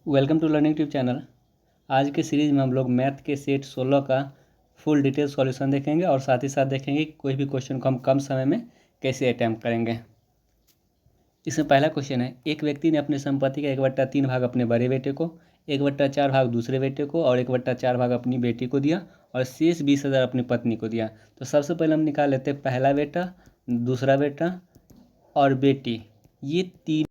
Welcome to learning tube channel. आज के series में हम लोग मैथ के सेट 16 का फुल डिटेल सॉल्यूशन देखेंगे और साथ ही साथ देखेंगे कि कोई भी क्वेश्चन को हम कम समय में कैसे अटैम्प्ट करेंगे। इसमें पहला क्वेश्चन है, एक व्यक्ति ने अपनी संपत्ति का 1/3 भाग अपने बड़े बेटे को, 1/4 भाग दूसरे बेटे को और 1/4 भाग अपनी बेटी को दिया और शेष 20,000 अपनी पत्नी को दिया। तो सबसे पहले हम निकाल लेते हैं पहला बेटा, दूसरा बेटा और बेटी, ये तीन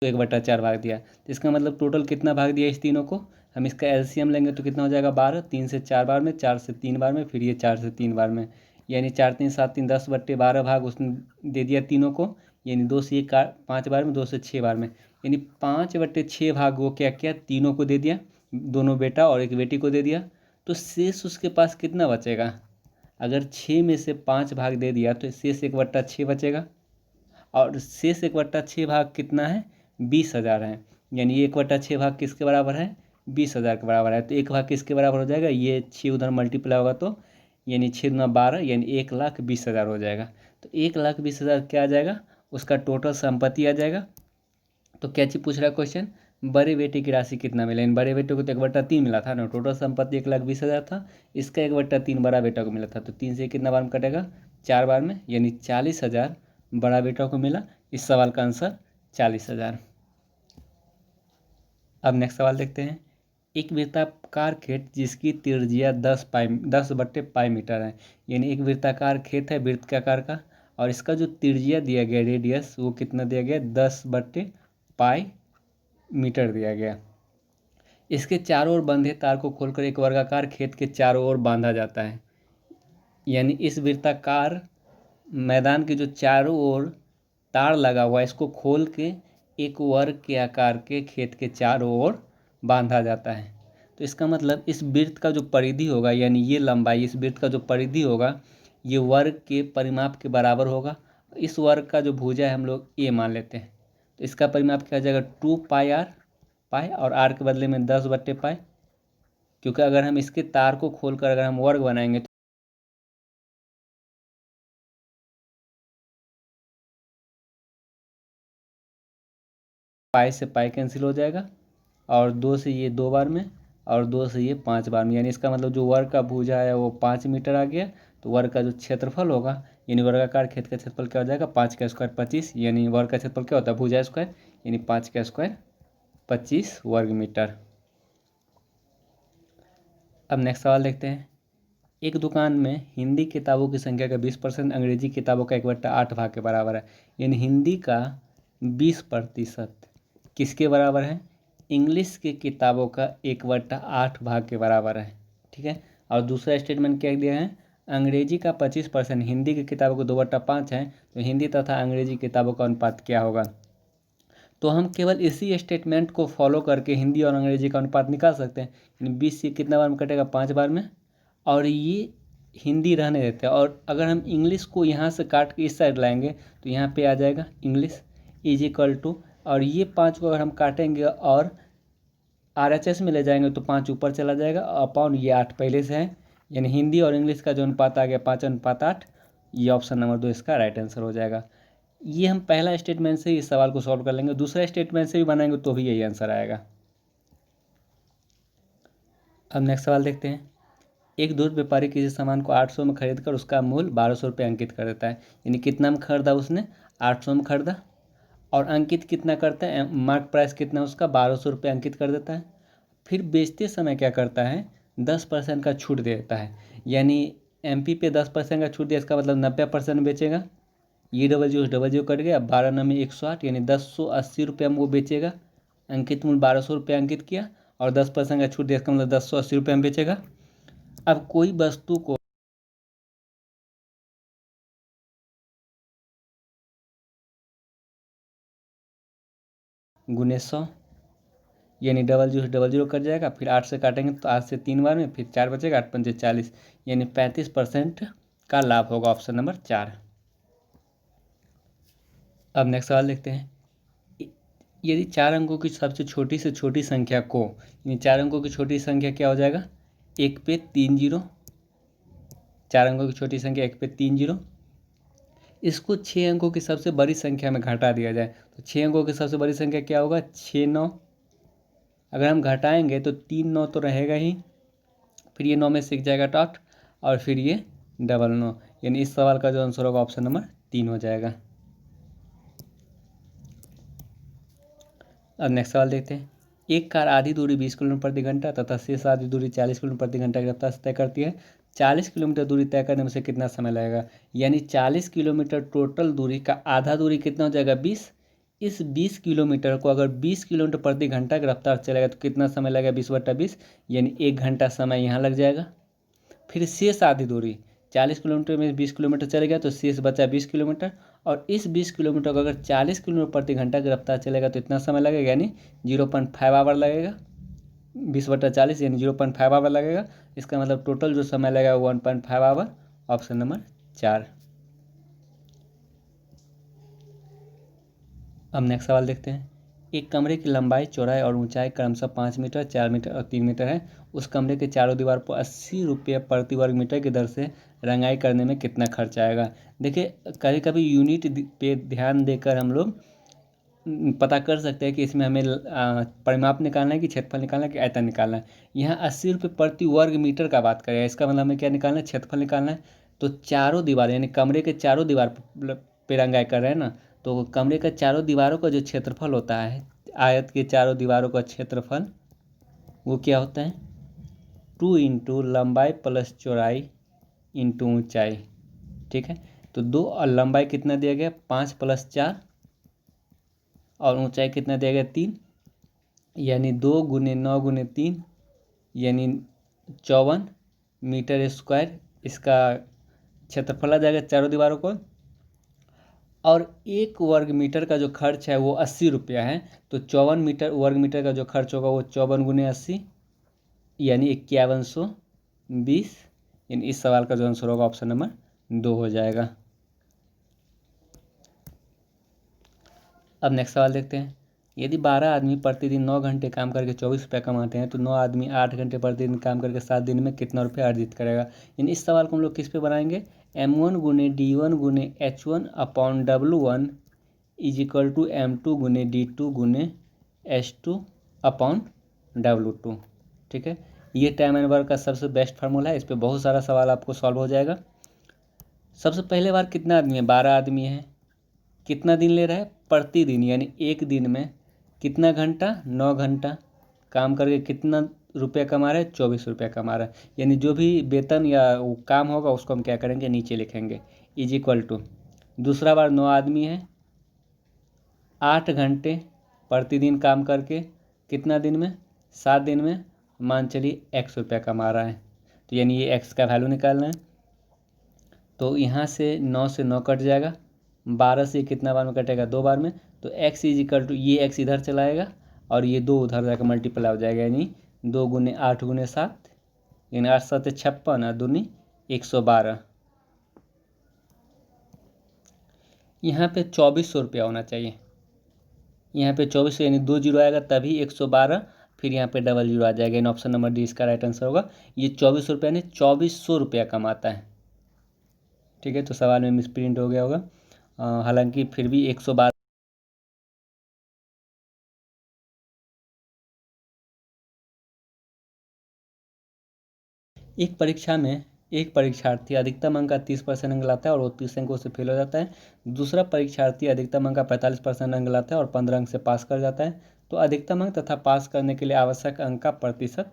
1/4 भाग दिया। तो इसका मतलब टोटल कितना भाग दिया इस तीनों को। हम इसका एलसीएम लेंगे तो कितना हो जाएगा 12, 3 से 4 बार में, 4 से 3 बार में, फिर ये 4 से 3 बार में, यानी 4 3 7 3 10/12 भाग उसने दे दिया तीनों को। यानी 2 से 5 बार में, 2 से 6 बार में, यानी 5/6 भाग वो क्या किया, तीनों को दे दिया, दोनों बेटा और एक बेटी को दे दिया। तो शेष उसके पास कितना बचेगा। अगर 6 में से 5 भाग दे दिया तो शेष 1/6 बचेगा और शेष 1/6 भाग कितना है, 20,000 है। यानी 1/6 भाग किसके बराबर है, 20,000 के बराबर है। तो एक भाग किसके बराबर हो जाएगा, ये 6 उधर मल्टीप्लाई होगा तो यानी 6 दूना 12, यानी 1,20,000 हो जाएगा। तो 1,20,000 क्या आ जाएगा, उसका टोटल संपत्ति आ जाएगा। तो क्या चीज़ पूछ रहा है क्वेश्चन, बड़े बेटे की राशि कितना मिला। इन बड़े बेटे को तो 1/3 मिला था ना, टोटल संपत्ति 1,20,000 था, इसका 1/3 बड़ा बेटा को मिला था। तो 3 से कितना बार में कटेगा, 4 बार में, यानी 40,000 बड़ा बेटा को मिला। इस सवाल का आंसर 40,000। अब नेक्स्ट सवाल देखते हैं, एक वृत्ताकार खेत जिसकी त्रिज्या 10/π मीटर है। यानी एक वृत्ताकार खेत है वृत्त के आकार का और इसका जो त्रिज्या दिया गया, रेडियस, वो कितना दिया गया, 10/π मीटर दिया गया। इसके चारों ओर बंधे तार को खोलकर एक वर्गाकार खेत के चारों ओर बांधा जाता है। यानी इस वृत्ताकार मैदान के जो चारों ओर तार लगा हुआ है, इसको खोल के एक वर्ग के आकार के खेत के चारों ओर बांधा जाता है। तो इसका मतलब इस वृत्त का जो परिधि होगा, यानी ये लंबाई, इस वृत्त का जो परिधि होगा, ये वर्ग के परिमाप के बराबर होगा। इस वर्ग का जो भुजा है हम लोग ए मान लेते हैं। तो इसका परिमाप क्या हो जाएगा, 2πr, पाई, और आर के बदले में 10/π। क्योंकि अगर हम इसके तार को खोलकर अगर हम वर्ग बनाएंगे तो पाई से पाई कैंसिल हो जाएगा और 2 से ये 2 बार में और 2 से ये 5 बार में, यानी इसका मतलब जो वर्ग का भुजा है वो 5 मीटर आ गया। तो वर्ग का जो क्षेत्रफल होगा, यानी वर्गाकार खेत का क्षेत्रफल क्या हो जाएगा, 5 का स्क्वायर 25, यानी वर्ग का क्षेत्रफल क्या होता है, भुजा स्क्वायर, यानी 5 का स्क्वायर 25 वर्ग मीटर। अब नेक्स्ट सवाल देखते हैं, एक दुकान में हिंदी किताबों की संख्या का 20%, अंग्रेजी किताबों का 1/8 भाग के बराबर है। यानी हिंदी का 20% किसके बराबर है, इंग्लिश की किताबों का 1/8 भाग के बराबर है। ठीक है। और दूसरा स्टेटमेंट क्या दिया है, अंग्रेजी का 25%, हिंदी की किताबों को 2/5 है। तो हिंदी तथा अंग्रेजी किताबों का अनुपात क्या होगा। तो हम केवल इसी स्टेटमेंट को फॉलो करके हिंदी और अंग्रेजी का अनुपात निकाल सकते हैं। यानी 20 से कितना बार में कटेगा, 5 बार में, और ये हिंदी रहने देते हैं। और अगर हम इंग्लिश को यहाँ से काट के इस साइड लाएंगे तो यहाँ पे आ जाएगा इंग्लिश इज इक्वल टू, और ये 5 को अगर हम काटेंगे और RHS में ले जाएंगे तो 5 ऊपर चला जाएगा, अपॉन ये 8 पहले से है। यानी हिंदी और इंग्लिश का जो अनुपात आ गया 5:8। ये ऑप्शन नंबर 2 इसका राइट आंसर हो जाएगा। ये हम पहला स्टेटमेंट से इस सवाल को सॉल्व कर लेंगे, दूसरा स्टेटमेंट से भी बनाएंगे तो भी यही आंसर आएगा। अब नेक्स्ट सवाल देखते हैं, एक दूध व्यापारी किसी सामान को 800 में खरीद कर उसका मूल्य 1200 रुपये अंकित कर देता है। यानी कितना में खरीदा उसने, 800 में खरीदा, और अंकित कितना करता है, मार्क प्राइस कितना उसका 1200 रुपये अंकित कर देता है। फिर बेचते समय क्या करता है, 10% का छूट दे देता है। यानी MP पे 10% का छूट दिया, इसका मतलब 90% बेचेगा। ये डबल जीरो कट गया, 12×9 = 108, यानी 1080 रुपये में वो बेचेगा। अंकित मूल्य 1200 रुपये अंकित किया और 10% का छूट दिया, इसका मतलब 1080 रुपये में बेचेगा। अब कोई वस्तु को गुने 100, यानी डबल जीरो कट जाएगा, फिर 8 से काटेंगे तो 8 से 3 बार में, फिर 4 बचेगा, 8 पंचे 40, यानी 35% का लाभ होगा, ऑप्शन नंबर 4। अब नेक्स्ट सवाल देखते हैं, यदि 4 अंकों की सबसे छोटी से छोटी संख्या को, यानी 4 अंकों की छोटी संख्या क्या हो जाएगा, 1 पे 3 जीरो, 4 अंकों की छोटी संख्या 1 पे 3 जीरो, इसको 6 अंकों की सबसे बड़ी संख्या में घटा दिया जाए तो 6 अंकों की सबसे बड़ी संख्या क्या होगा, 6 9। अगर हम घटाएंगे तो 3 9 तो रहेगा ही, फिर ये 9 में से 1 जाएगा तो 8 और फिर ये 9 यानी इस सवाल का जो आंसर होगा ऑप्शन नंबर 3 हो जाएगा। अब नेक्स्ट सवाल देखते हैं। एक कार आधी दूरी 20 किलोमीटर प्रति घंटा तथा शेष आधी दूरी 40 किलोमीटर प्रति घंटा की रफ्तार से तय करती है। 40 किलोमीटर दूरी तय करने में से कितना समय लगेगा, यानी 40 किलोमीटर टोटल दूरी का आधा दूरी कितना हो जाएगा 20। इस 20 किलोमीटर को अगर 20 किलोमीटर प्रति घंटा की रफ्तार चलेगा तो कितना समय लगेगा 20/20, यानी 1 घंटा समय यहाँ लग जाएगा। फिर शेष आधी दूरी 40 किलोमीटर में 20 किलोमीटर चलेगा तो शेष बचा 20 किलोमीटर, और इस 20 किलोमीटर को अगर 40 किलोमीटर प्रति घंटा की रफ्तार चलेगा तो इतना समय लगेगा, यानी 0.5 आवर लगेगा। 20/40 यानी 0.5 आवर लगेगा। इसका मतलब टोटल जो समय लगेगा 1.5 आवर, ऑप्शन नंबर 4। अब नेक्स्ट सवाल देखते हैं। एक कमरे की लंबाई, चौड़ाई और ऊंचाई क्रमशः 5 मीटर, 4 मीटर और 3 मीटर है। उस कमरे के चारों दीवार पर 80 रुपये प्रति वर्ग मीटर की दर से रंगाई करने में कितना खर्च आएगा। देखिए, कभी कभी यूनिट पे ध्यान देकर हम लोग पता कर सकते हैं कि इसमें हमें परिमाप निकालना है कि क्षेत्रफल निकालना है कि आयतन निकालना है। यहाँ 80 रुपये प्रति वर्ग मीटर का बात करें, इसका मतलब हमें क्या निकालना है, क्षेत्रफल निकालना है। तो चारों दीवार यानी कमरे के चारों दीवार पे रंगाई कर रहे हैं ना, तो कमरे का चारों दीवारों का जो क्षेत्रफल होता है, आयत के चारों दीवारों का क्षेत्रफल, वो क्या होता है 2 इंटू लंबाई प्लस चौड़ाई इंटू ऊंचाई। ठीक है, तो 2 और लंबाई कितना दिया गया 5 + 4 और ऊंचाई कितना दिया गया 3, यानी 2 × 9 × 3 यानी 54 मीटर स्क्वायर इसका क्षेत्रफल आ जाएगा चारों दीवारों को। और 1 वर्ग मीटर का जो खर्च है वो 80 रुपया है, तो 54 वर्ग मीटर का जो खर्च होगा वो 54 × 80 यानी 5120, यानी इस सवाल का जो आंसर होगा ऑप्शन नंबर 2 हो जाएगा। अब नेक्स्ट सवाल देखते हैं। यदि 12 आदमी प्रतिदिन 9 घंटे काम करके 24 रुपये कमाते हैं तो 9 आदमी 8 घंटे प्रतिदिन काम करके 7 दिन में कितना रुपया अर्जित करेगा। यानी इस सवाल को हम लोग किस पे बनाएंगे, M1 × D1 × H1/W1 = M2 × D2 × H2/W2। ठीक है, ये टाइम एंड वर्क का सबसे बेस्ट फार्मूला है, इस पर बहुत सारा सवाल आपको सॉल्व हो जाएगा। सबसे पहले बार कितना आदमी है, 12 आदमी है। कितना दिन ले रहा है, प्रतिदिन, यानी एक दिन में कितना घंटा, 9 घंटा काम करके कितना रुपया कमा रहा है, 24 रुपया कमा रहा है। यानी जो भी वेतन या वो काम होगा उसको हम क्या करेंगे, नीचे लिखेंगे, = दूसरा बार 9 आदमी है, 8 घंटे प्रतिदिन काम करके कितना दिन में, 7 दिन में, मान चलिए X रुपया कमा रहा है। तो यानी ये X का वैल्यू निकालना है। तो यहाँ से 9 से 9 कट जाएगा, 12 से कितना बार में कटेगा, 2 बार में। तो X = ये X इधर चलाएगा और ये 2 उधर जाकर मल्टीप्लाई हो जाएगा, यानी 2 × 8 × 7 यानी 8 7 56 और 2 112। यहाँ पे 2400 रुपया होना चाहिए। यहाँ पे 2400 यानी 2 जीरो आएगा तभी 112, फिर यहाँ पे डबल जीरो आ जाएगा, यानी ऑप्शन नंबर डी इसका राइट आंसर होगा। ये 2400 रुपया यानी 2400 रुपया कमाता है। ठीक है, तो सवाल में मिसप्रिंट हो गया होगा, हालांकि फिर भी 112। एक परीक्षा में एक परीक्षार्थी अधिकतम अंक का 30% अंक लाता है और वो 30 अंकों से फेल हो जाता है। दूसरा परीक्षार्थी अधिकतम अंक का 45% अंक लाता है और 15 अंक से पास कर जाता है। तो अधिकतम अंक तथा पास करने के लिए आवश्यक अंक का प्रतिशत।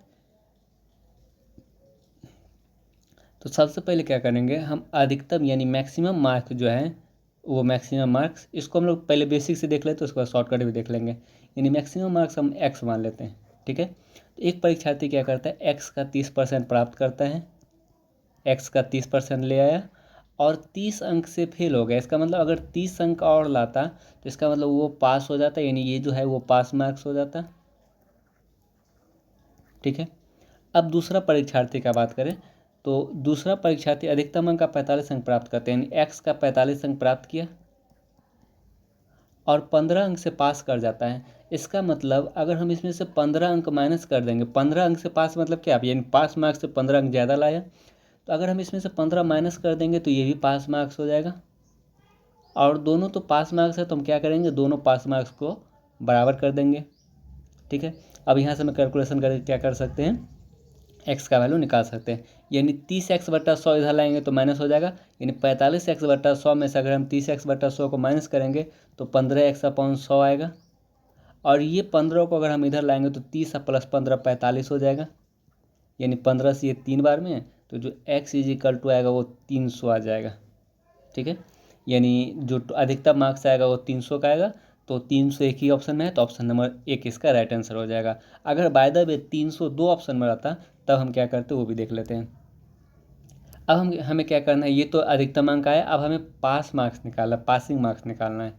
तो सबसे पहले क्या करेंगे, हम अधिकतम यानी मैक्सिमम मार्क्स जो है वो मैक्सिमम मार्क्स, इसको हम लोग पहले बेसिक से देख लेते हैं, उसके बाद शॉर्टकट भी देख लेंगे। यानी मैक्सिमम मार्क्स हम X मान लेते हैं। ठीक है, तो एक परीक्षार्थी क्या करता है, X का 30% प्राप्त करता है, X का 30% ले आया और 30 अंक से फेल हो गया। इसका मतलब अगर 30 अंक और लाता तो इसका मतलब वो पास हो जाता, यानी ये जो है वो पास मार्क्स हो जाता। ठीक है, अब दूसरा परीक्षार्थी का बात करें तो दूसरा परीक्षार्थी अधिकतम अंक का 45 अंक प्राप्त करते हैं, यानी X का 45 अंक प्राप्त किया और 15 अंक से पास कर जाता है। इसका मतलब अगर हम इसमें से 15 अंक माइनस कर देंगे, 15 अंक से पास मतलब क्या, यानी पास मार्क्स से 15 अंक ज़्यादा लाया, तो अगर हम इसमें से 15 माइनस कर देंगे तो ये भी पास मार्क्स हो जाएगा। और दोनों तो पास मार्क्स है, तो हम क्या करेंगे, दोनों पास मार्क्स को बराबर कर देंगे। ठीक है, अब यहाँ से मैं कैलकुलेशन करके क्या कर सकते हैं, एक्स का वैल्यू निकाल सकते हैं। यानी 30x/100 इधर लाएंगे तो माइनस हो जाएगा, यानी 45x/100 में से अगर हम 30x/100 को माइनस करेंगे तो 15x/100 आएगा। और ये 15 को अगर हम इधर लाएंगे तो 30 + 15 45 हो जाएगा, यानी 15 से ये 3 बार में, तो जो x = आएगा वो 300 आ जाएगा। ठीक है, यानी जो अधिकतम मार्क्स आएगा वो 300 का आएगा, तो 300 एक ही ऑप्शन में है, तो ऑप्शन नंबर 1 इसका राइट आंसर हो जाएगा। अगर बाय द वे 300 दो ऑप्शन में रहता तब हम क्या करते वो भी देख लेते हैं। अब हमें क्या करना है, ये तो अधिकतम अंक आया, अब हमें पास मार्क्स निकालना, पासिंग मार्क्स निकालना है,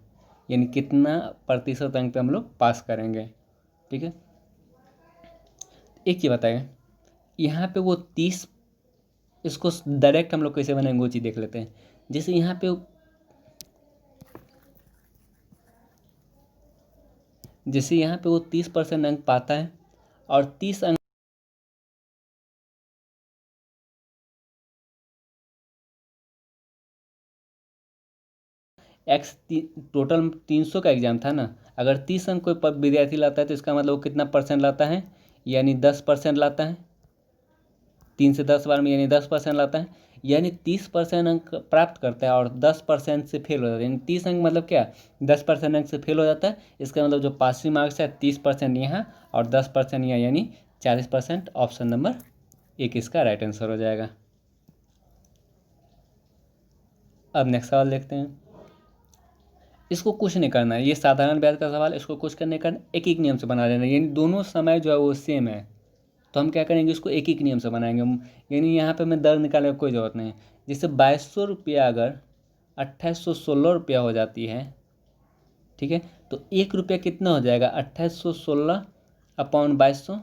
यानी कितना प्रतिशत अंक पे हम लोग पास करेंगे। ठीक है, एक चीज़ बताइए, यहाँ पे वो 30, इसको डायरेक्ट हम लोग कैसे बनाएंगे वो चीज़ देख लेते हैं। जैसे यहाँ पे वो 30% अंक पाता है और 30 अंक एक्स टोटल 300 का एग्जाम था ना, अगर 30 अंक कोई विद्यार्थी लाता है तो इसका मतलब वो कितना परसेंट लाता है, यानी 10% लाता है। 3 से 10 बार में यानी 10% लाता है, यानी 30% अंक प्राप्त करता है और 10% से फेल हो जाता है। यानी 30 अंक मतलब क्या, 10% अंक से फेल हो जाता है। इसका मतलब जो पासिंग मार्क्स है 30% यहाँ और 10% यहाँ, यानी 40%। ऑप्शन नंबर 1 इसका राइट आंसर हो जाएगा। अब नेक्स्ट सवाल देखते हैं। इसको कुछ नहीं करना है, ये साधारण ब्याज का सवाल है, इसको कुछ करने का एक एक नियम से बना देना, यानी दोनों समय जो है वो सेम है, तो हम क्या करेंगे, इसको एक एक नियम से बनाएंगे। यानी यहाँ पे मैं दर निकालने की कोई ज़रूरत नहीं है। जैसे 2200 रुपया अगर 2816 रुपया हो जाती है, ठीक है, तो 1 रुपया कितना हो जाएगा, 2816/2200,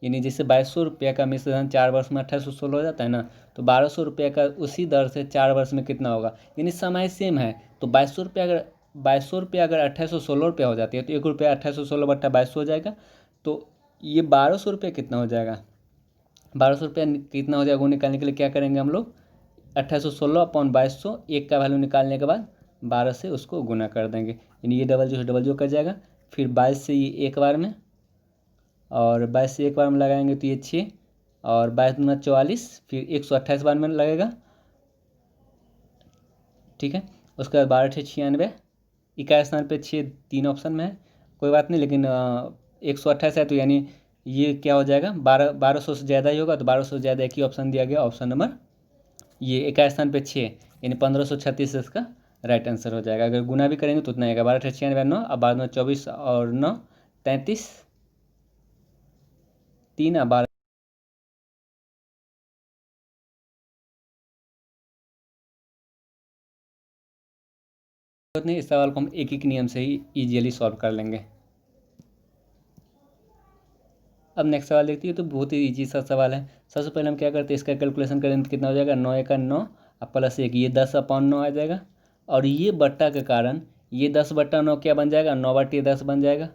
यानी जैसे 2200 रुपया का मिश्रण 4 वर्ष में 2816 हो जाता है ना, तो 1200 रुपया का उसी दर से 4 वर्ष में कितना होगा, यानी समय सेम है। तो 2200 रुपया अगर 2816 रुपया हो जाती है, तो 1 रुपया 2816/2200 हो जाएगा। तो ये 1200 रुपया कितना हो जाएगा, 1200 रुपया कितना हो जाएगा वो निकालने के लिए क्या करेंगे हम लोग, 2816/2200, एक का वैल्यू निकालने के बाद 12 से उसको गुना कर देंगे, यानी ये डबल जो कर जाएगा। फिर 22 से ये एक बार में, और 22 से एक बार में लगाएंगे तो ये 6, और 22 × 44, फिर 128 बार में लगेगा। ठीक है, उसके बाद 12 × 96, इक्कीस स्थान पे 6 3 ऑप्शन में है, कोई बात नहीं, लेकिन 128 है तो यानी ये क्या हो जाएगा, 1200 से ज़्यादा ही होगा, तो 1200 से ज़्यादा एक ही ऑप्शन दिया गया, ऑप्शन नंबर ये इक्कीस स्थान पे 6, यानी 1536 इसका राइट आंसर हो जाएगा। अगर गुना भी करेंगे तो उतना आएगा, 12 × 96 9, अब बाद में 24 और 9 33, 3 और 12 नहीं, इस सवाल को हम एक एक नियम से ही इजीली सॉल्व कर लेंगे। अब नेक्स्ट सवाल देखते हैं, तो बहुत ही इजी सा सवाल है। सबसे पहले हम क्या करते हैं, इसका कैलकुलेशन करें तो कितना हो जाएगा, 9 × 9 प्लस 1, ये 10/9 आ जाएगा, और ये बट्टा के कारण ये 10/9 क्या बन जाएगा, 9/10 बन जाएगा।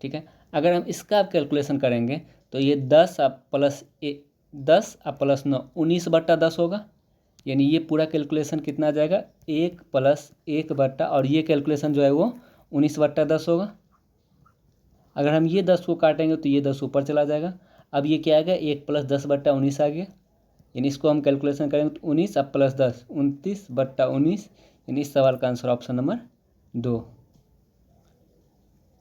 ठीक है, अगर हम इसका आप कैलकुलेशन करेंगे तो ये 10 + 9 19/10 होगा, यानी ये पूरा कैलकुलेशन कितना आ जाएगा, 1 + 1 और ये कैलकुलेशन जो है वो 19/10 होगा। अगर हम ये 10 को काटेंगे तो ये 10 ऊपर चला जाएगा। अब ये क्या आ गया, 1 + 10/19 आ गया, यानी इसको हम कैलकुलेशन करेंगे तो 19 + 10 29/19, यानी इस सवाल का आंसर ऑप्शन नंबर 2।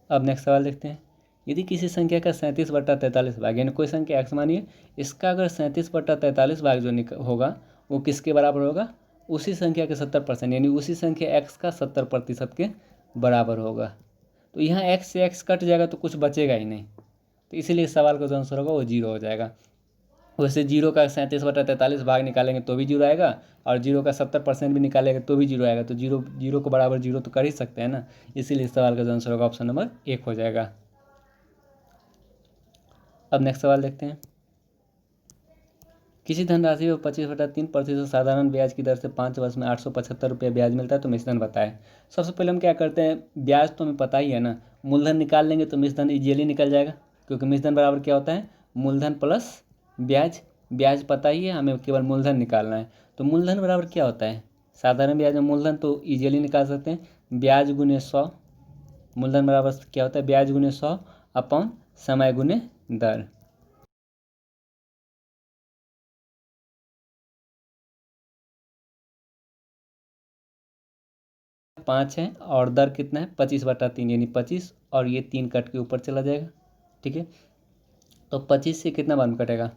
अब नेक्स्ट सवाल देखते हैं। यदि किसी संख्या का 37/43 भाग, यानी कोई संख्या x मानिए, इसका अगर 37/43 भाग जो होगा वो किसके बराबर होगा, उसी संख्या के 70%, यानी उसी संख्या x का 70% के बराबर होगा। तो यहाँ x से x कट जाएगा तो कुछ बचेगा ही नहीं, तो इसीलिए इस सवाल का जो आंसर होगा वो 0 हो जाएगा। वैसे 0 का 37/43 भाग निकालेंगे तो भी 0 आएगा, और 0 का 70% भी निकालेंगे तो भी 0 आएगा, तो 0 को बराबर 0 तो कर ही सकते हैं ना, इसीलिए इस सवाल का जो आंसर होगा ऑप्शन नंबर 1 हो जाएगा। अब नेक्स्ट सवाल देखते हैं। किसी धनराशि पर 25/3% साधारण ब्याज की दर से 5 वर्ष में 875 रुपये ब्याज मिलता है, तो मिश्रण बताएं। सबसे पहले हम क्या करते हैं, ब्याज तो हमें पता ही है ना, मूलधन निकाल लेंगे तो मिश्रण इजीली निकल जाएगा, क्योंकि मिश्रण बराबर क्या होता है, मूलधन प्लस ब्याज। ब्याज पता ही है, हमें केवल मूलधन निकालना है, तो मूलधन बराबर क्या होता है, साधारण ब्याज में मूलधन तो इजीली निकाल सकते हैं, ब्याज गुने 100, मूलधन बराबर क्या होता है, ब्याज गुने 100 अपॉन समय गुने दर। पाँच है और दर कितना है 25/3, यानी 25, और ये 3 कट के ऊपर चला जाएगा। ठीक है, तो 25 से कितना बार में कटेगा,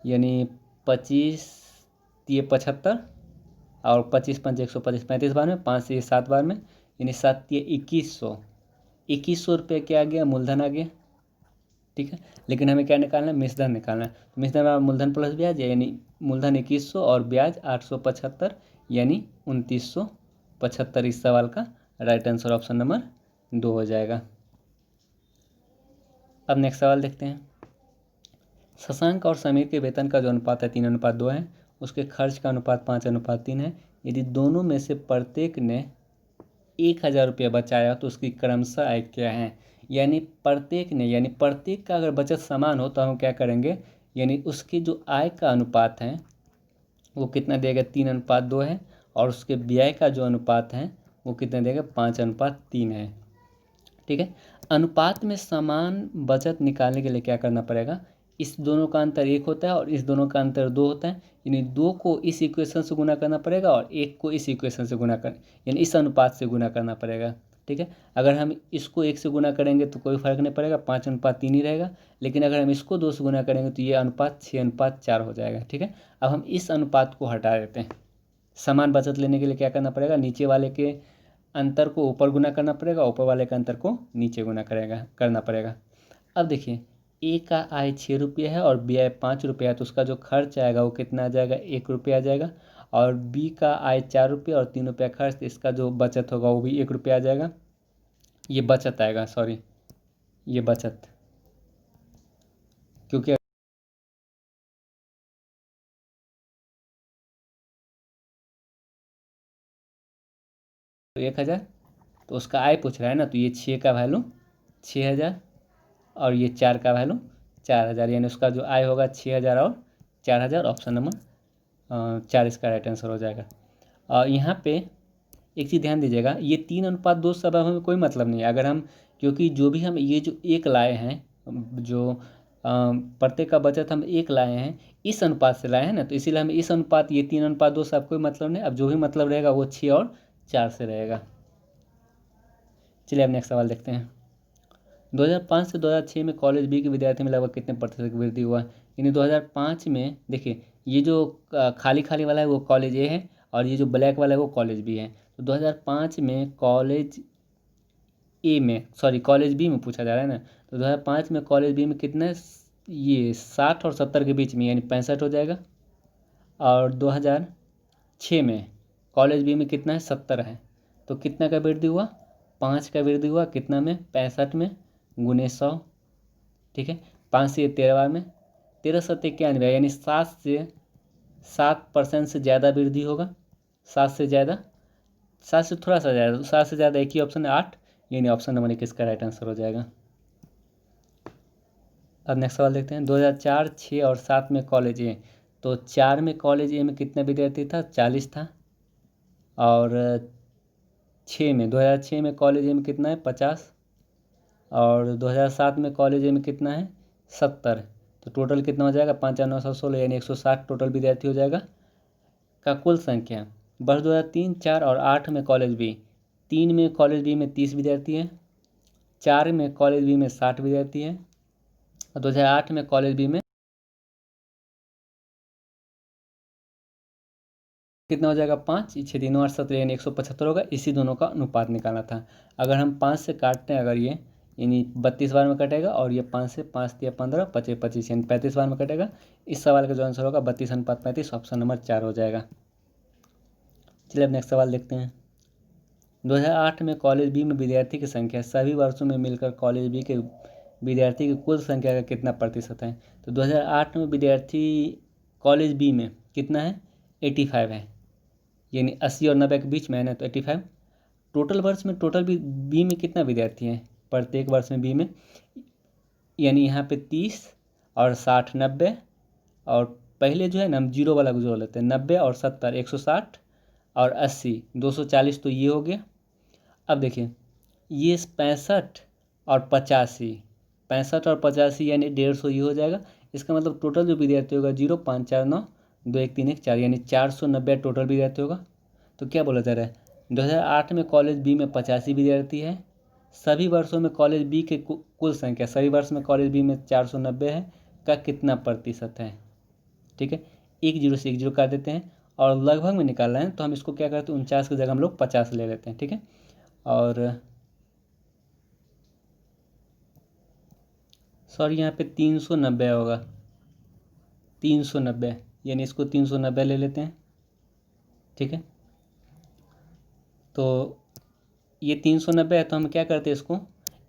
यानी 25 ये 75, और 25 5 125 35 बार में, 5 से ये 7 बार में, यानी 7 ये 2100, 2100 रुपये क्या आ गया, मूलधन आ गया। ठीक है, लेकिन हमें क्या निकालना है, मिश्रधन निकालना है। तो मिश्रधन में मूलधन प्लस ब्याज, यानी मूलधन 2100 और ब्याज 875, यानी 2975। इस सवाल का राइट आंसर ऑप्शन नंबर 2 हो जाएगा। अब नेक्स्ट सवाल देखते हैं। शशांक और समीर के वेतन का जो अनुपात है 3:2 है, उसके खर्च का अनुपात 5:3 है। यदि दोनों में से प्रत्येक ने 1000 रुपये बचाया तो उसकी क्रमशः आय क्या है। यानी प्रत्येक ने, यानी प्रत्येक का अगर बचत समान हो तो हम क्या करेंगे, यानी उसकी जो आय का अनुपात है वो कितना देगा, 3:2 है, और उसके व्यय का जो अनुपात है वो कितना देगा, 5:3 है। ठीक है, अनुपात में समान बचत निकालने के लिए क्या करना पड़ेगा, इस दोनों का अंतर 1 होता है और इस दोनों का अंतर 2 होता है, यानी 2 को इस इक्वेशन से गुना करना पड़ेगा और 1 को इस इक्वेशन से गुना कर, यानी इस अनुपात से गुना करना पड़ेगा। ठीक है, अगर हम इसको 1 से गुना करेंगे तो कोई फर्क नहीं पड़ेगा, 5:3 ही रहेगा, लेकिन अगर हम इसको 2 से गुना करेंगे तो ये अनुपात 6:4 हो जाएगा। ठीक है, अब हम इस अनुपात को हटा देते हैं। समान बचत लेने के लिए क्या करना पड़ेगा, नीचे वाले के अंतर को ऊपर गुना करना पड़ेगा, ऊपर वाले का अंतर को नीचे गुना करना पड़ेगा। अब देखिए, ए का आय 6 रुपये है और व्यय 5 रुपये है, तो उसका जो खर्च आएगा वो कितना आ जाएगा, 1 रुपया आ जाएगा। और बी का आय 4 रुपये और 3 रुपया खर्च, तो इसका जो बचत होगा वो भी 1 रुपया आ जाएगा। ये बचत आएगा, सॉरी ये बचत, क्योंकि 1000, तो उसका आय पूछ रहा है ना, तो ये 6 का वैल्यू 6000 और ये 4 का वैल्यू 4000, यानी उसका जो आय होगा 6000 और 4000, ऑप्शन नंबर 4 इसका राइट आंसर हो जाएगा। और यहाँ पे एक चीज़ ध्यान दीजिएगा, ये 3:2 सब हमें कोई मतलब नहीं है, अगर हम, क्योंकि जो भी हम ये जो 1 लाए हैं, जो प्रत्येक का बचत हम 1 लाए हैं, इस अनुपात से लाए हैं ना, तो इसीलिए हम इस अनुपात, ये 3:2 सब कोई मतलब नहीं। अब जो भी मतलब रहेगा वो 6 और 4 से रहेगा। चलिए अब नेक्स्ट सवाल देखते हैं। 2005 से 2006 में कॉलेज बी के विद्यार्थी में लगभग कितने प्रतिशत की वृद्धि हुआ। यानी 2005 में देखिए, ये जो खाली खाली वाला है वो कॉलेज ए है, और ये जो ब्लैक वाला है वो कॉलेज बी है। तो 2005 में कॉलेज ए में, सॉरी कॉलेज बी में पूछा जा रहा है ना, तो 2005 में कॉलेज बी में कितने, ये 60 और 70 के बीच में, यानी 65 हो जाएगा। और 2006 में कॉलेज बी में कितना है, 70 है, तो कितना का वृद्धि हुआ, 5 का वृद्धि हुआ, कितना में, 65 में, गुने 100। ठीक है, 5 से 13 बार में, 1391, यानी 7% से ज़्यादा वृद्धि होगा, 7 से ज़्यादा, 7 से थोड़ा सा ज़्यादा, 7 से ज़्यादा एक ही ऑप्शन है 8, यानी ऑप्शन नंबर 21 का राइट आंसर हो जाएगा। अब नेक्स्ट सवाल देखते हैं। 2004, 6 और 7 में कॉलेज ए, तो 4 में कॉलेज ए में कितना विद्यार्थी था, 40 था। और 6 में, 2006 में कॉलेज ए में कितना है, 50। और 2007 में कॉलेज ए में कितना है, 70। तो टोटल कितना हो जाएगा, 5 9 16, यानी 160 टोटल विद्यार्थी हो जाएगा। का कुल संख्या, वर्ष 2003, 4 और 8 में कॉलेज बी, 3 में कॉलेज बी में 30 विद्यार्थी हैं, 4 में कॉलेज बी में 60 विद्यार्थी हैं, और 2008 में कॉलेज बी में कितना हो जाएगा, 5 6 3 8 17, यानी 175 होगा। इसी दोनों का अनुपात निकालना था। अगर हम 5 से काटते हैं, अगर ये, यानी 32 बार में कटेगा, और ये 5 से 5 दिया 15, 25 25, यानी 35 बार में कटेगा। इस सवाल का जो आंसर होगा 32:35, ऑप्शन नंबर 4 हो जाएगा। चलिए अब नेक्स्ट सवाल देखते हैं। 2008 में कॉलेज बी में विद्यार्थी की संख्या सभी वर्षों में मिलकर कॉलेज बी के विद्यार्थी की कुल संख्या का कितना प्रतिशत है। तो 2008 में विद्यार्थी कॉलेज बी में कितना है, 85 है, यानी 80 और 90 के बीच में है ना, तो 85। टोटल वर्ष में, टोटल बी में कितना विद्यार्थी हैं प्रत्येक वर्ष में बी में, यानी यहाँ पे 30 और 60 90, और पहले जो है ना हम जीरो वाला को जोड़ लेते हैं, 90 और 70 160, और 80, 240 तो ये हो गया। अब देखिए ये 65 और 85, 65 और 85 यानी 150 ये हो जाएगा। इसका मतलब टोटल जो विद्यार्थी होगा 0, 5, 4, 9, 2, 1, 3, 1, 4 यानी 490 टोटल विद्यार्थी होगा। तो क्या बोला जा रहा है, 2008 में कॉलेज बी में 85 विद्यार्थी है। सभी वर्षों में कॉलेज बी के कुल संख्या, सभी वर्ष में कॉलेज बी में 490 है का कितना प्रतिशत है। ठीक है, 1 0 से 1 0 कर देते हैं और लगभग में निकालना है तो हम इसको क्या करते हैं, 49 की जगह हम लोग 50 ले लेते हैं। ठीक है, और सॉरी यहाँ पे 390 होगा, 390 यानी इसको 390 ले लेते हैं। ठीक है, तो ये 390 है तो हम क्या करते हैं, इसको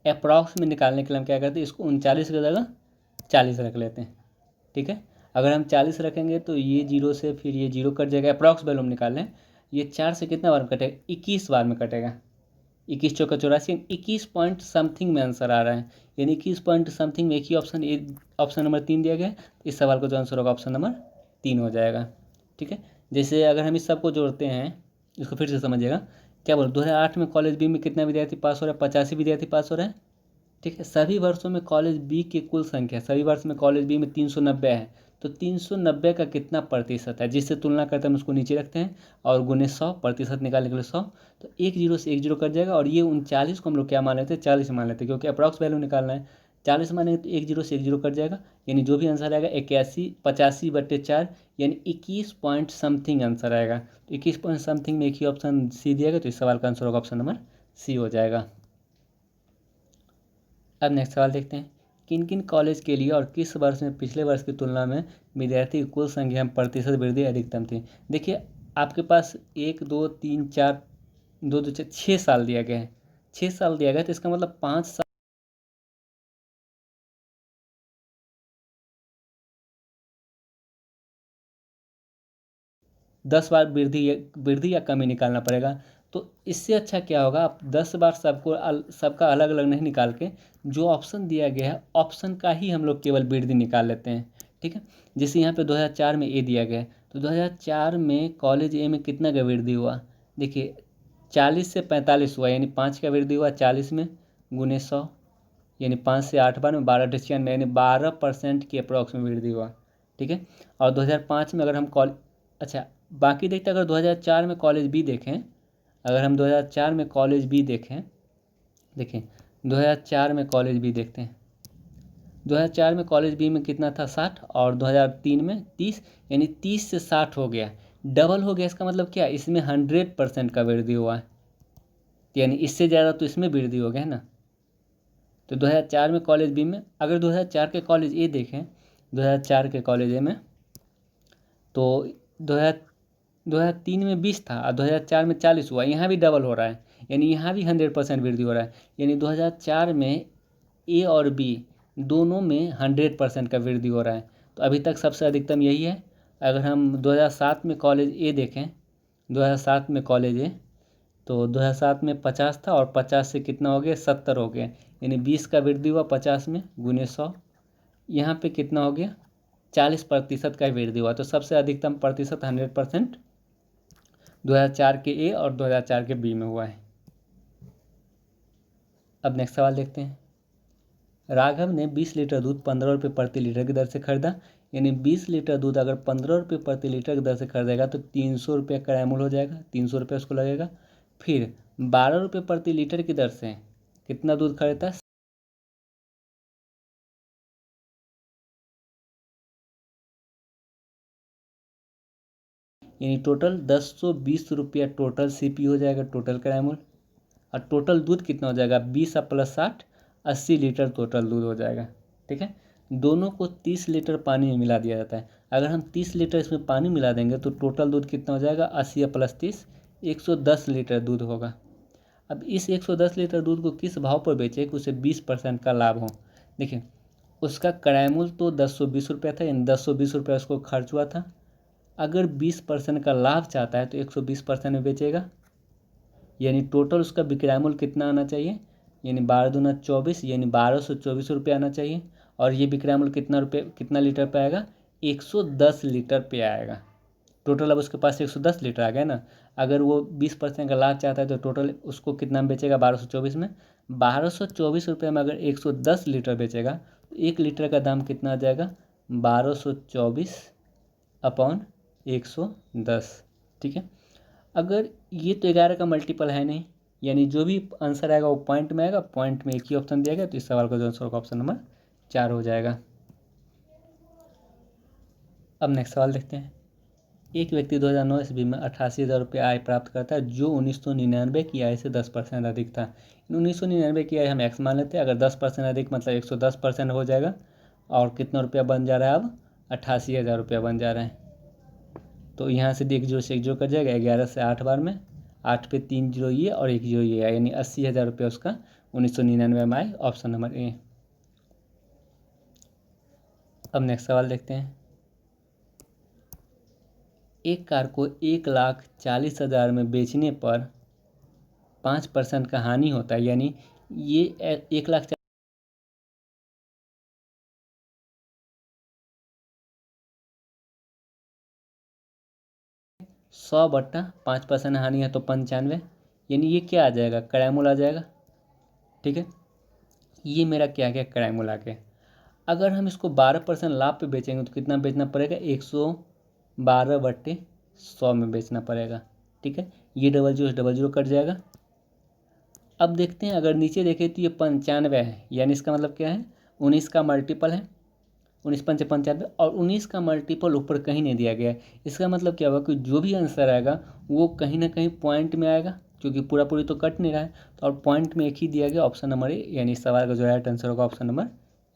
अप्रॉक्स में निकालने के लिए हम क्या करते हैं, इसको 39 की जगह 40 रख लेते हैं। ठीक है, अगर हम 40 रखेंगे तो ये 0 से फिर ये 0 कट जाएगा, अप्रॉक्स वैल्यू हम निकाल लें। ये 4 से कितना बार में कटेगा, 21 बार में कटेगा। 21 चौका 84, 21 पॉइंट समथिंग में आंसर आ रहा है, यानी 21 पॉइंट समथिंग में एक ही ऑप्शन, ऑप्शन नंबर 3 दिया गया। इस सवाल का जो आंसर होगा ऑप्शन नंबर 3 हो जाएगा। ठीक है, जैसे अगर हम इस सबको जोड़ते हैं, इसको फिर से समझिएगा। क्या बोल 2008 में कॉलेज बी में कितना विद्यार्थी पास हो रहा है, 85 विद्यार्थी पास हो रहे हैं। ठीक है, सभी वर्षों में कॉलेज बी की कुल संख्या, सभी वर्ष में कॉलेज बी में 390 है, तो 390 का कितना प्रतिशत है, जिससे तुलना करते हैं हम उसको नीचे रखते हैं और गुने 100, प्रतिशत निकालने के लिए 100, तो 1 0 से 1 0 कट जाएगा। और ये 39 को हम लोग क्या मान लेते हैं, 40 मान लेते हैं, क्योंकि अप्रॉक्स वैल्यू निकालना है। 40 मानेंगे तो 1 0 से 1 0 कट जाएगा, यानी जो भी आंसर आएगा 81, 85/4 यानी 21 पॉइंट समथिंग आंसर आएगा। तो 21 पॉइंट समथिंग में एक ही ऑप्शन सी दिया गया, तो इस सवाल का आंसर होगा ऑप्शन नंबर सी हो जाएगा। अब नेक्स्ट सवाल देखते हैं, किन किन कॉलेज के लिए और किस वर्ष में पिछले वर्ष की तुलना में विद्यार्थी की कुल संख्या में प्रतिशत वृद्धि अधिकतम थी। देखिए आपके पास 1 2 3 4 2 2 6 साल दिया गया है, 6 साल दिया गया, तो इसका मतलब 5 साल 10 बार वृद्धि या कमी निकालना पड़ेगा। तो इससे अच्छा क्या होगा, आप 10 बार सबका अलग अलग नहीं निकाल के जो ऑप्शन दिया गया है ऑप्शन का ही हम लोग केवल वृद्धि निकाल लेते हैं। ठीक है, जैसे यहाँ पे 2004 में ए दिया गया है, तो 2004 में कॉलेज ए में कितना का वृद्धि हुआ, देखिए 40 से 45 हुआ, यानी 5 का वृद्धि हुआ 40 में, गुने 100 यानी 5 से 8 बार में 12 में, यानी 12% की अप्रॉक्स में वृद्धि हुआ। ठीक है, और 2005 में अगर हम अच्छा बाकी देखते हैं, अगर 2004 में कॉलेज बी देखें, अगर हम 2004 में कॉलेज बी देखें, देखें 2004 में कॉलेज बी देखते हैं, 2004 में कॉलेज बी में कितना था 60 और 2003 में 30, यानी 30 से 60 हो गया, डबल हो गया। इसका मतलब क्या, इसमें 100% का वृद्धि हुआ है, यानी इससे ज़्यादा तो इसमें वृद्धि हो गया है ना। तो 2004 में कॉलेज बी में, अगर 2004 के कॉलेज ए देखें, 2004 के कॉलेज ए में, तो 2003 में 20 था और 2004 में 40 हुआ, यहाँ भी डबल हो रहा है, यानी यहाँ भी 100% वृद्धि हो रहा है, यानी 2004 में ए और बी दोनों में 100% का वृद्धि हो रहा है। तो अभी तक सबसे अधिकतम यही है। अगर हम 2007 में कॉलेज ए देखें, 2007 में कॉलेज ए, तो 2007 में 50 था और 50 से कितना हो गया 70 हो गया, यानी 20 का वृद्धि हुआ 50 में, गुने 100, यहाँ पे कितना हो गया 40% का वृद्धि हुआ। तो सबसे अधिकतम प्रतिशत 100% 2004 के ए और 2004 के बी में हुआ है। अब नेक्स्ट सवाल देखते हैं, राघव ने 20 लीटर दूध 15 रुपये प्रति लीटर की दर से खरीदा, यानी 20 लीटर दूध अगर 15 रुपये प्रति लीटर की दर से खरीदेगा तो 300 रुपये का अमूल हो जाएगा, 300 रुपये उसको लगेगा। फिर 12 रुपये प्रति लीटर की दर से कितना दूध खरीदता है, यानी टोटल 1020 रुपया टोटल सीपी हो जाएगा, टोटल का अमूल। और टोटल दूध कितना हो जाएगा, 20 प्लस 60 80 लीटर टोटल दूध हो जाएगा। ठीक है, दोनों को 30 लीटर पानी में मिला दिया जाता है। अगर हम 30 लीटर इसमें पानी मिला देंगे तो टोटल दूध कितना हो जाएगा, 80 प्लस 30 110 लीटर दूध होगा। अब इस 110 लीटर दूध को किस भाव पर बेचे कि उसे 20% का लाभ हो। देखिए उसका क्रयमूल्य तो 1020 रुपया था, यानी 1020 रुपया उसको खर्च हुआ था। अगर 20% का लाभ चाहता है तो 120% में बेचेगा, यानी टोटल उसका विक्रय मूल्य कितना आना चाहिए, यानी 12 दूना 24, यानी 1224 रुपये आना चाहिए। और ये विक्रय मूल्य कितना लीटर पे आएगा, 110 लीटर पे आएगा टोटल अब उसके पास 110 लीटर आ गया ना। अगर वो 20% का लाभ चाहता है तो टोटल उसको कितना में बेचेगा, 1224 में। 1224 रुपये में अगर 110 लीटर बेचेगा तो 1 लीटर का दाम कितना आ जाएगा, 1224/110। ठीक है। अगर ये तो 11 का मल्टीपल है नहीं, यानी जो भी आंसर आएगा वो पॉइंट में आएगा, पॉइंट में एक ही ऑप्शन दिया गया, तो इस सवाल का जो आंसर होगा ऑप्शन नंबर 4 हो जाएगा। अब नेक्स्ट सवाल देखते हैं। एक व्यक्ति 2009 ईस्वी में 88,000 रुपये आय प्राप्त करता है, जो 1999 की आय से 10% अधिक था। 1999 की आय हम एक्स मान लेते हैं। अगर 10% अधिक मतलब 110% हो जाएगा। और कितना रुपया बन जा रहा है अब, 88,000 रुपया बन जा रहा है। तो यहाँ से एक जीरो से एक जीरो कट जाएगा, 11 से 8 बार में, 8 पे 3 जीरो ये और 1 जीरो ये, यानी 80,000 रुपया उसका 1999 में आए, ऑप्शन नंबर ए। अब नेक्स्ट सवाल देखते हैं। एक कार को 1,40,000 में बेचने पर 5% का हानि होता है, यानी ये 1,40,000 100/5% हानि है तो 95, यानी ये क्या आ जाएगा, क्राइमूल आ जाएगा। ठीक है, ये मेरा क्या क्या क्राइमूल आ गया। अगर हम इसको 12% लाभ पे बेचेंगे तो कितना बेचना पड़ेगा, 112/100 में बेचना पड़ेगा। ठीक है, ये डबल जीरो कट जाएगा। अब देखते हैं, अगर नीचे देखें तो ये 95 है, यानी इसका मतलब क्या है, 19 का मल्टीपल है, 19 पंचे 95, और 19 का मल्टीपल ऊपर कहीं नहीं दिया गया है। इसका मतलब क्या होगा कि जो भी आंसर आएगा वो कहीं ना कहीं पॉइंट में आएगा, क्योंकि पूरा पूरी तो कट नहीं रहा है। तो और पॉइंट में एक ही दिया गया, ऑप्शन नंबर ए, यानी इस सवाल का जो राइट आंसर होगा ऑप्शन नंबर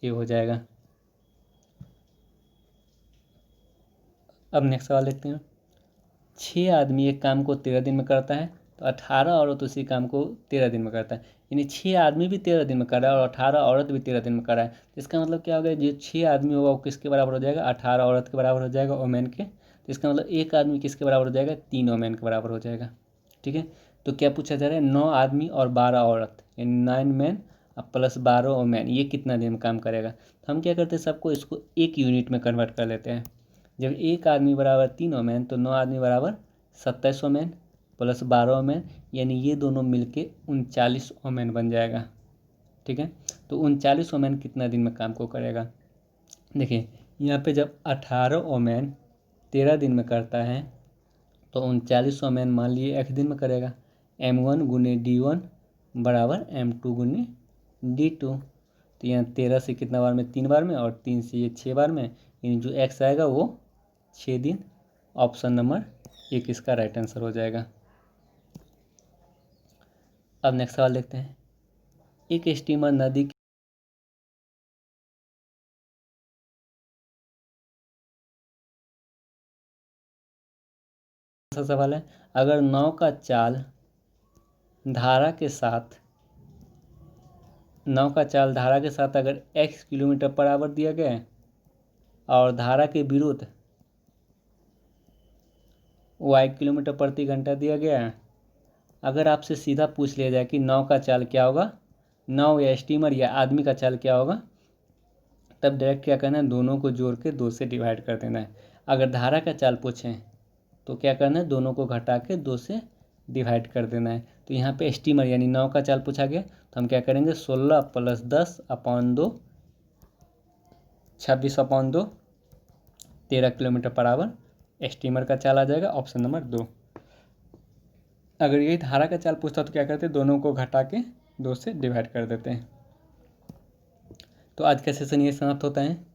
ए हो जाएगा। अब नेक्स्ट सवाल देखते हैं। 6 आदमी एक काम को 13 दिन में करता है, तो 18 औरत उसी काम को 13 दिन में करता है, यानी 6 आदमी भी 13 दिन में कर रहा है और 18 औरत भी 13 दिन में कर रहा है। तो इसका मतलब क्या होगा, जो 6 आदमी होगा वो किसके बराबर हो जाएगा, 18 औरत के बराबर हो जाएगा, ओमेन के। तो इसका मतलब एक आदमी किसके बराबर हो जाएगा, 3 ओमेन के बराबर हो जाएगा। ठीक है, तो क्या पूछा जा रहा है, 9 आदमी और 12 औरत, यानी 9 मैन प्लस 12 ओमेन, ये कितना दिन में काम करेगा। तो हम क्या करते हैं, सबको इसको एक यूनिट में कन्वर्ट कर लेते हैं। जब एक आदमी बराबर 3 ओमेन तो 9 आदमी बराबर 27 ओमेन प्लस 12 ओमेन, यानी ये दोनों मिलके 39 ओमेन बन जाएगा। ठीक है, तो 39 ओमेन कितना दिन में काम को करेगा। देखिए यहाँ पे जब 18 ओमेन 13 दिन में करता है तो 39 ओमेन मान लिए एक दिन में करेगा। M1 गुने D1 बराबर M2 गुने D2। तो यहाँ 13 से कितना बार में, 3 बार में, और 3 से ये 6 बार में, यानी जो एक्स आएगा वो 6 दिन। ऑप्शन नंबर एक इसका राइट आंसर हो जाएगा। अब नेक्स्ट सवाल देखते हैं। एक स्टीमर नदी सा सवाल है, अगर नाव का चाल धारा के साथ अगर x किलोमीटर पर आवर दिया गया है और धारा के विरुद्ध y किलोमीटर प्रति घंटा दिया गया है, अगर आपसे सीधा पूछ लिया जाए कि नाव का चाल क्या होगा, नाव या स्टीमर या आदमी का चाल क्या होगा, तब डायरेक्ट क्या करना है, दोनों को जोड़ के 2 से डिवाइड कर देना है। अगर धारा का चाल पूछें तो क्या करना है, दोनों को घटा के 2 से डिवाइड कर देना है। तो यहाँ पे स्टीमर यानी नाव का चाल पूछा गया, तो हम क्या करेंगे, 16 + 10/2, 26/2, 13 किलोमीटर पर आवर स्टीमर का चाल आ जाएगा, ऑप्शन नंबर 2। अगर यही धारा का चाल पूछता तो क्या करते, दोनों को घटा के 2 से डिवाइड कर देते हैं। तो आज का सेशन ये समाप्त होता है।